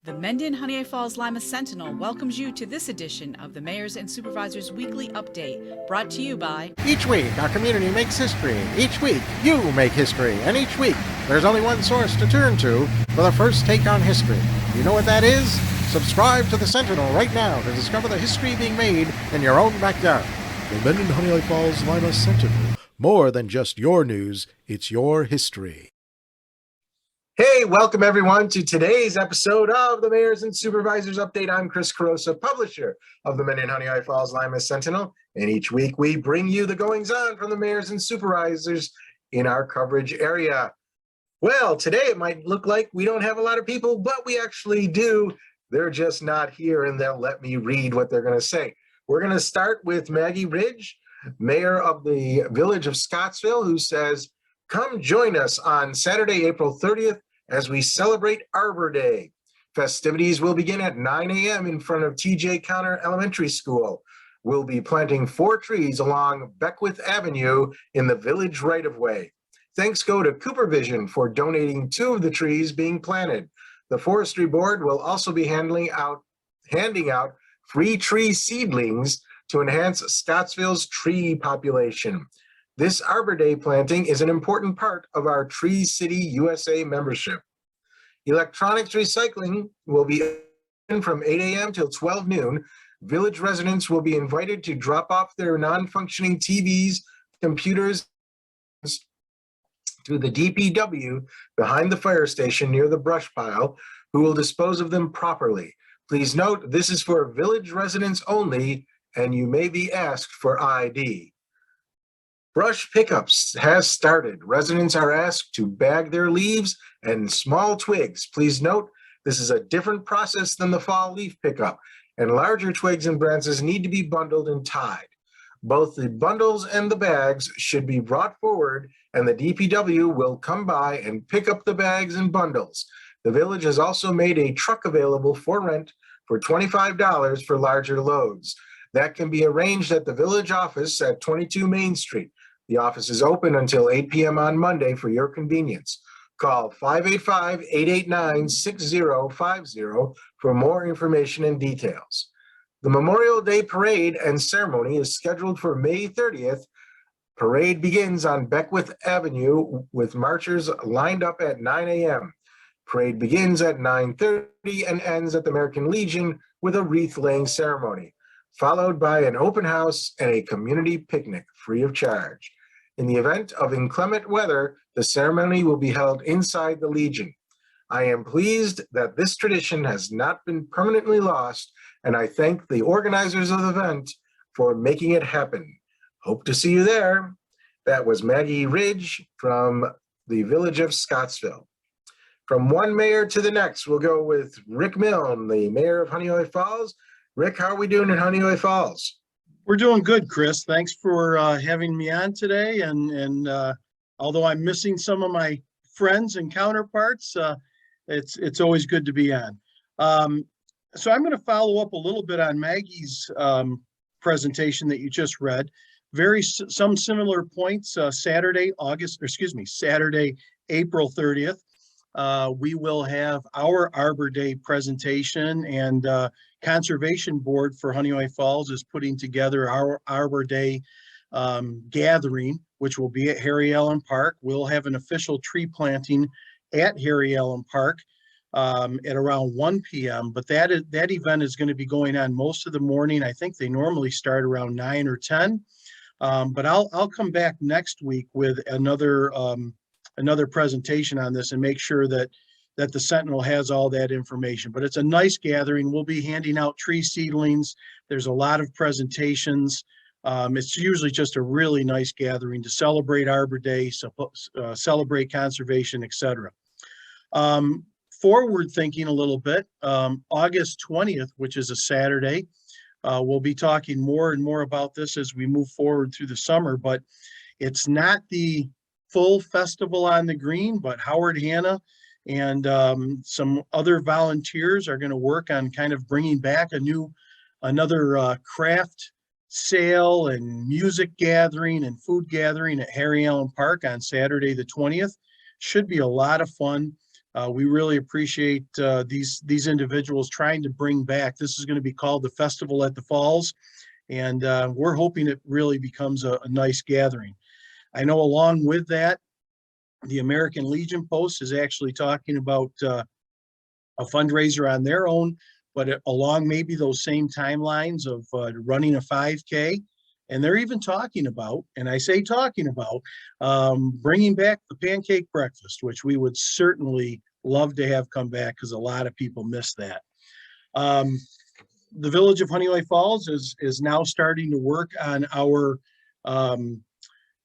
The Mendon-Honeoye Falls-Lima Sentinel welcomes you to this edition of the Mayor's and Supervisors Weekly Update, brought to you by... Each week, our community makes history. Each week, you make history. And each week, there's only one source to turn to for the first take on history. You know what that is? Subscribe to the Sentinel right now to discover the history being made in your own backyard. The Mendon-Honeoye Falls-Lima Sentinel. More than just your news, it's your history. Hey, welcome everyone to today's episode of the Mayor's and Supervisors Update. I'm Chris Carosa, publisher of the Mendon-Honeoye Falls-Lima Sentinel, and each week we bring you the goings-on from the mayors and supervisors in our coverage area. Well, today it might look like we don't have a lot of people, but we actually do. They're just not here, and they'll let me read what they're going to say. We're going to start with Maggie Ridge, mayor of the village of Scottsville, who says, "Come join us on Saturday, April 30th, as we celebrate Arbor Day. Festivities will begin at 9 a.m. in front of T.J. Connor Elementary School. We'll be planting 4 trees along Beckwith Avenue in the village right-of-way. Thanks go to Cooper Vision for donating 2 of the trees being planted. The Forestry Board will also be handing out free tree seedlings to enhance Scottsville's tree population. This Arbor Day planting is an important part of our Tree City USA membership. Electronics recycling will be open from 8 a.m. till 12 noon. Village residents will be invited to drop off their non-functioning TVs, computers to the DPW behind the fire station near the brush pile, who will dispose of them properly. Please note, this is for village residents only, and you may be asked for ID. Brush pickups has started. Residents are asked to bag their leaves and small twigs. Please note, this is a different process than the fall leaf pickup, and larger twigs and branches need to be bundled and tied. Both the bundles and the bags should be brought forward, and the DPW will come by and pick up the bags and bundles. The village has also made a truck available for rent for $25 for larger loads. That can be arranged at the village office at 22 Main Street. The office is open until 8 p.m. on Monday for your convenience. Call 585-889-6050 for more information and details. The Memorial Day Parade and Ceremony is scheduled for May 30th. Parade begins on Beckwith Avenue with marchers lined up at 9 a.m. Parade begins at 9:30 and ends at the American Legion with a wreath-laying ceremony, followed by an open house and a community picnic free of charge. In the event of inclement weather, the ceremony will be held inside the Legion. I am pleased that this tradition has not been permanently lost, and I thank the organizers of the event for making it happen. Hope to see you there." That was Maggie Ridge from the village of Scottsville. From one mayor to the next, we'll go with Rick Milne, the mayor of Honeoye Falls. Rick, how are we doing in Honeoye Falls? We're doing good, Chris. Thanks for having me on today. And although I'm missing some of my friends and counterparts, it's always good to be on. So I'm going to follow up a little bit on Maggie's presentation that you just read. Some similar points. Saturday, April 30th. We will have our Arbor Day presentation, and Conservation Board for Honeoye Falls is putting together our Arbor Day gathering, which will be at Harry Allen Park. We'll have an official tree planting at Harry Allen Park at around 1 p.m. But that event is going to be going on most of the morning. I think they normally start around 9 or 10. But I'll come back next week with another presentation on this and make sure that the Sentinel has all that information. But it's a nice gathering. We'll be handing out tree seedlings. There's a lot of presentations. It's usually just a really nice gathering to celebrate Arbor Day, celebrate conservation, etc. Forward thinking a little bit, August 20th, which is a Saturday, we'll be talking more and more about this as we move forward through the summer, but it's not the full festival on the green, but Howard Hanna and some other volunteers are going to work on kind of bringing back another craft sale and music gathering and food gathering at Harry Allen Park on Saturday the 20th. Should be a lot of fun. We really appreciate these individuals trying to bring back. This is going to be called the Festival at the Falls, and we're hoping it really becomes a nice gathering. I know along with that, the American Legion Post is actually talking about a fundraiser on their own, but along maybe those same timelines of running a 5K. And they're even talking about, and I say talking about, bringing back the pancake breakfast, which we would certainly love to have come back because a lot of people miss that. The Village of Honeoye Falls is now starting to work on our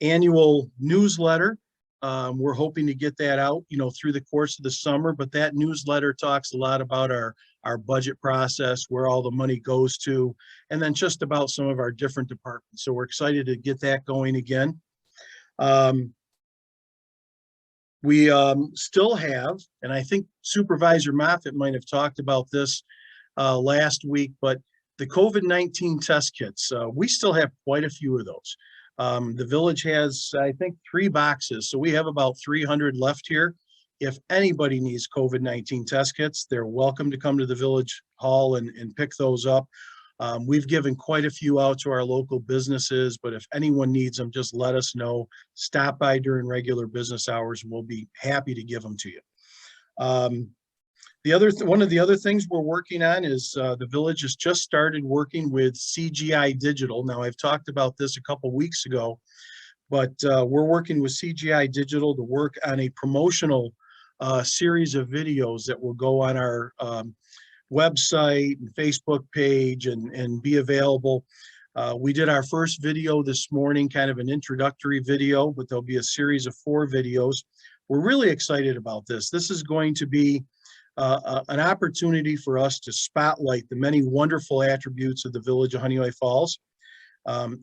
annual newsletter. We're hoping to get that out, through the course of the summer, but that newsletter talks a lot about our budget process, where all the money goes to, and then just about some of our different departments. So we're excited to get that going again. We still have, and I think Supervisor Moffitt might have talked about this last week, but the COVID-19 test kits, we still have quite a few of those. The village has, I think, 3 boxes, so we have about 300 left here. If anybody needs COVID-19 test kits, they're welcome to come to the village hall and pick those up. We've given quite a few out to our local businesses, but if anyone needs them, just let us know. Stop by during regular business hours, and we'll be happy to give them to you. One of the other things we're working on is the village has just started working with CGI Digital. Now, I've talked about this a couple weeks ago, but we're working with CGI Digital to work on a promotional series of videos that will go on our website and Facebook page and be available. We did our first video this morning, kind of an introductory video, but there'll be a series of 4 videos. We're really excited about this. This is going to be an opportunity for us to spotlight the many wonderful attributes of the village of Honeoye Falls,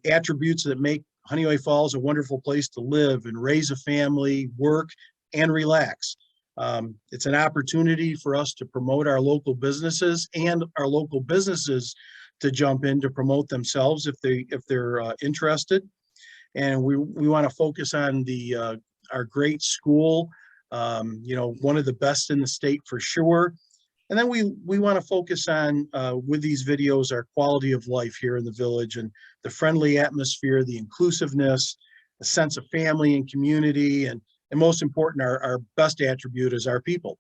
attributes that make Honeoye Falls a wonderful place to live and raise a family, work, and relax. It's an opportunity for us to promote our local businesses and our local businesses to jump in to promote themselves if they're interested. And we want to focus on our great school, one of the best in the state for sure. And then we want to focus on, with these videos, our quality of life here in the village and the friendly atmosphere, the inclusiveness, a sense of family and community, and most important, our best attribute is our people.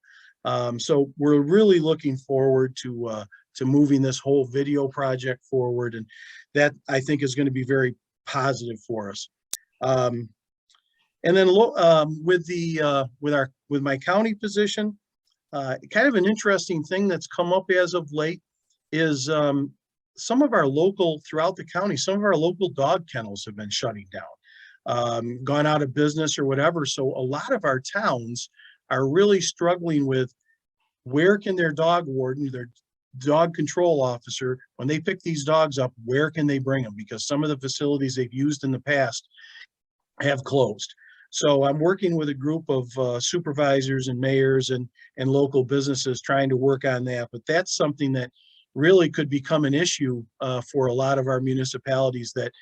So we're really looking forward to moving this whole video project forward, and that I think is going to be very positive for us. And then with my county position, kind of an interesting thing that's come up as of late is some of our local, throughout the county, some of our local dog kennels have been shutting down, gone out of business or whatever. So a lot of our towns are really struggling with where can their dog warden, their dog control officer, when they pick these dogs up, where can they bring them? Because some of the facilities they've used in the past have closed. So I'm working with a group of supervisors and mayors and local businesses trying to work on that. But that's something that really could become an issue for a lot of our municipalities, that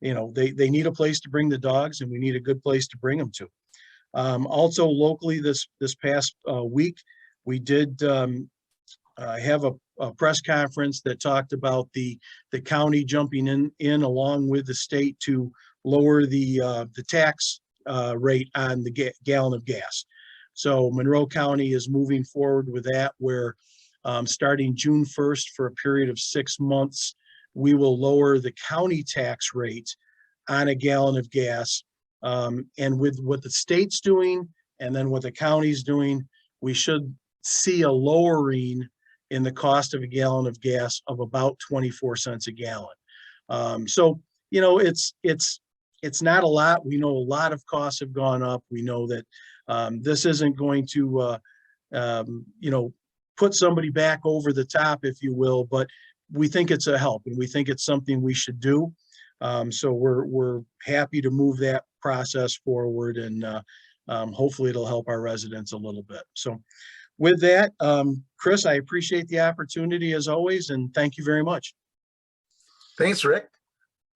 they need a place to bring the dogs, and we need a good place to bring them to. Also locally, this past week, we did have a press conference that talked about the county jumping in along with the state to lower the tax rate on the gallon of gas. So Monroe County is moving forward with that, where starting June 1st for a period of 6 months, we will lower the county tax rate on a gallon of gas. And with what the state's doing and then what the county's doing, we should see a lowering in the cost of a gallon of gas of about 24 cents a gallon. So, it's not a lot. We know a lot of costs have gone up. We know that this isn't going to, put somebody back over the top, if you will, but we think it's a help, and we think it's something we should do. So we're happy to move that process forward, and hopefully it'll help our residents a little bit. So with that, Chris, I appreciate the opportunity as always, and thank you very much. Thanks, Rick.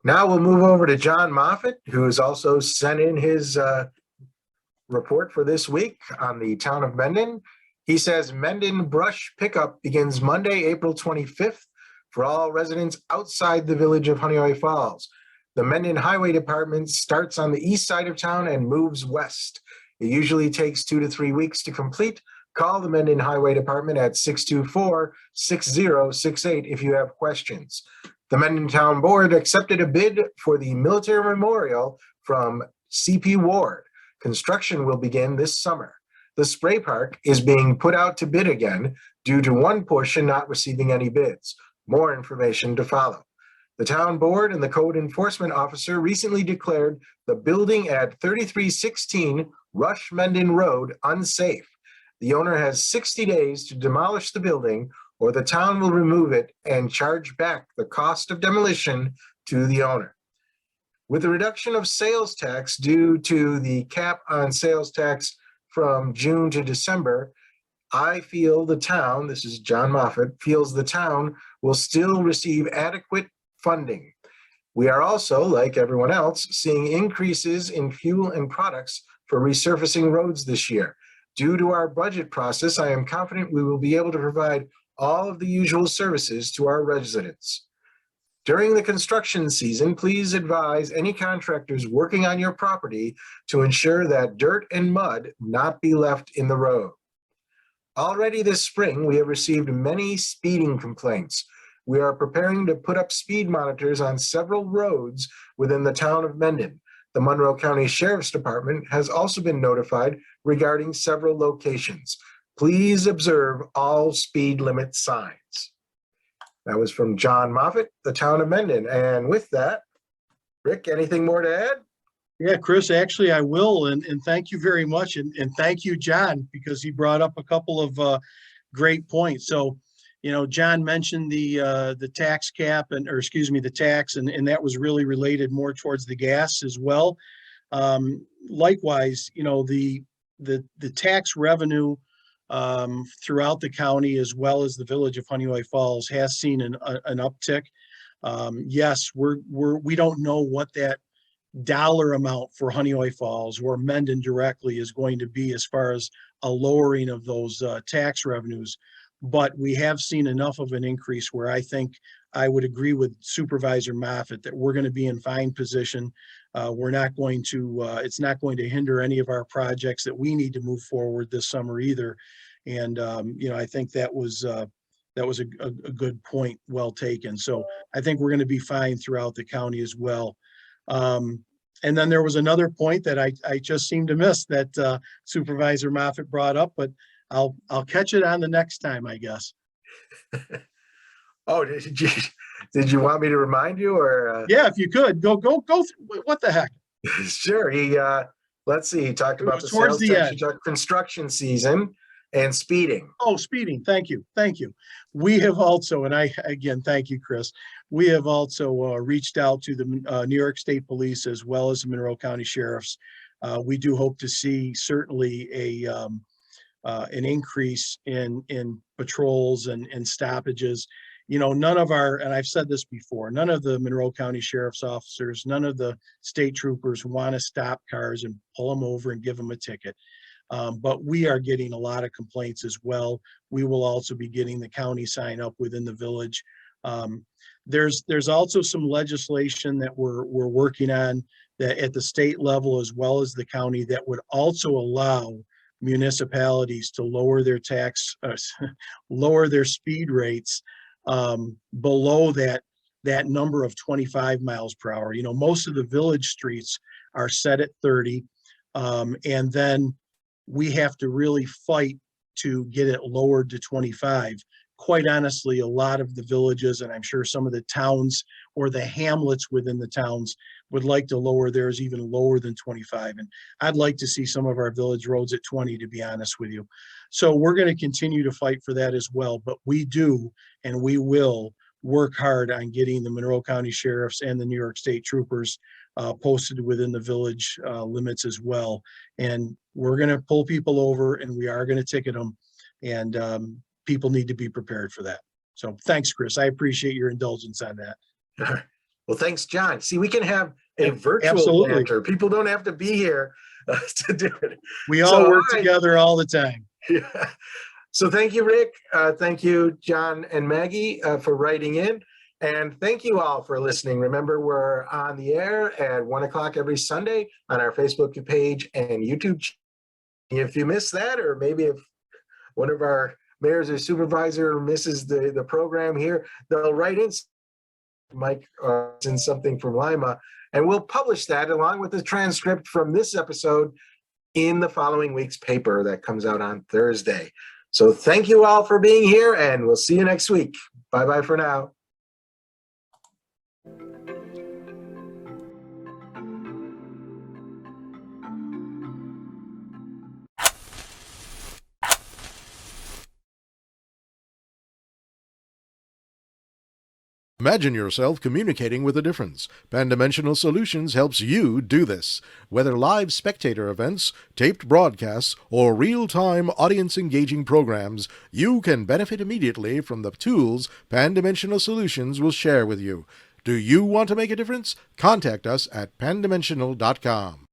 Now we'll move over to John Moffitt, who has also sent in his report for this week on the town of Mendon. He says Mendon brush pickup begins Monday, April 25th for all residents outside the village of Honeoye Falls. The Mendon Highway Department starts on the east side of town and moves west. It usually takes 2 to 3 weeks to complete. Call the Mendon Highway Department at 624-6068 if you have questions. The Mendon Town Board accepted a bid for the military memorial from CP Ward. Construction will begin this summer. The spray park is being put out to bid again due to one portion not receiving any bids. More information to follow. The town board and the code enforcement officer recently declared the building at 3316 Rush Mendon Road unsafe. The owner has 60 days to demolish the building, or the town will remove it and charge back the cost of demolition to the owner. With the reduction of sales tax due to the cap on sales tax from June to December, I feel the town, this is John Moffett, feels the town will still receive adequate funding. We are also, like everyone else, seeing increases in fuel and products for resurfacing roads this year. Due to our budget process, I am confident we will be able to provide all of the usual services to our residents. During the construction season, please advise any contractors working on your property to ensure that dirt and mud not be left in the road. Already this spring, we have received many speeding complaints. We are preparing to put up speed monitors on several roads within the town of Mendon. The Monroe County Sheriff's Department has also been notified regarding several locations. Please observe all speed limit signs. That was from John Moffett, the town of Mendon. And with that, Rick, anything more to add? Yeah, Chris, actually I will, and thank you very much. And thank you, John, because he brought up a couple of great points. So, you know, John mentioned the tax cap the tax, and that was really related more towards the gas as well. Likewise, you know, the tax revenue throughout the county, as well as the village of Honeoye Falls, has seen an uptick. Yes, we don't know what that dollar amount for Honeoye Falls or Mendon directly is going to be as far as a lowering of those tax revenues, but we have seen enough of an increase where I think I would agree with Supervisor Moffett that we're going to be in fine position. We're not going to, it's not going to hinder any of our projects that we need to move forward this summer either. And, you know, I think that was a good point, well taken. So I think we're going to be fine throughout the county as well. And then there was another point that I just seemed to miss that Supervisor Moffett brought up, but I'll catch it on the next time, I guess. Oh, did you want me to remind you, or? Yeah, if you could go what the heck? Sure. He let's see. He talked about the towards sales the tax. end. He talked construction season and speeding. Oh, speeding. Thank you. We have also, and again, thank you, Chris. We have also reached out to the New York State Police as well as the Monroe County Sheriffs. We do hope to see certainly an increase in patrols and stoppages. You know, none of our, and I've said this before, none of the Monroe County Sheriff's officers, none of the state troopers want to stop cars and pull them over and give them a ticket. But we are getting a lot of complaints as well. We will also be getting the county sign up within the village. There's also some legislation that we're working on that at the state level as well as the county that would also allow municipalities to lower their lower their speed rates below that number of 25 miles per hour. You know, most of the village streets are set at 30, and then we have to really fight to get it lowered to 25. Quite honestly, a lot of the villages, and I'm sure some of the towns or the hamlets within the towns, would like to lower theirs even lower than 25. And I'd like to see some of our village roads at 20, to be honest with you. So we're going to continue to fight for that as well. But we do, and we will work hard on getting the Monroe County Sheriffs and the New York State Troopers posted within the village limits as well. And we're going to pull people over, and we are going to ticket them. And people need to be prepared for that. So thanks, Chris. I appreciate your indulgence on that. Well, thanks, John. See, we can have a virtual banter. People don't have to be here to do it. We all work together all the time. Yeah. So thank you, Rick. Thank you, John and Maggie, for writing in. And thank you all for listening. Remember, we're on the air at 1 o'clock every Sunday on our Facebook page and YouTube channel. If you miss that, or maybe if one of our mayors or supervisor misses the program here, they'll write in Mike or send something from Lima, and we'll publish that along with the transcript from this episode in the following week's paper that comes out on Thursday. So thank you all for being here, and we'll see you next week. Bye-bye for now. Imagine yourself communicating with a difference. Pan-Dimensional Solutions helps you do this. Whether live spectator events, taped broadcasts, or real-time audience-engaging programs, you can benefit immediately from the tools Pan-Dimensional Solutions will share with you. Do you want to make a difference? Contact us at pandimensional.com.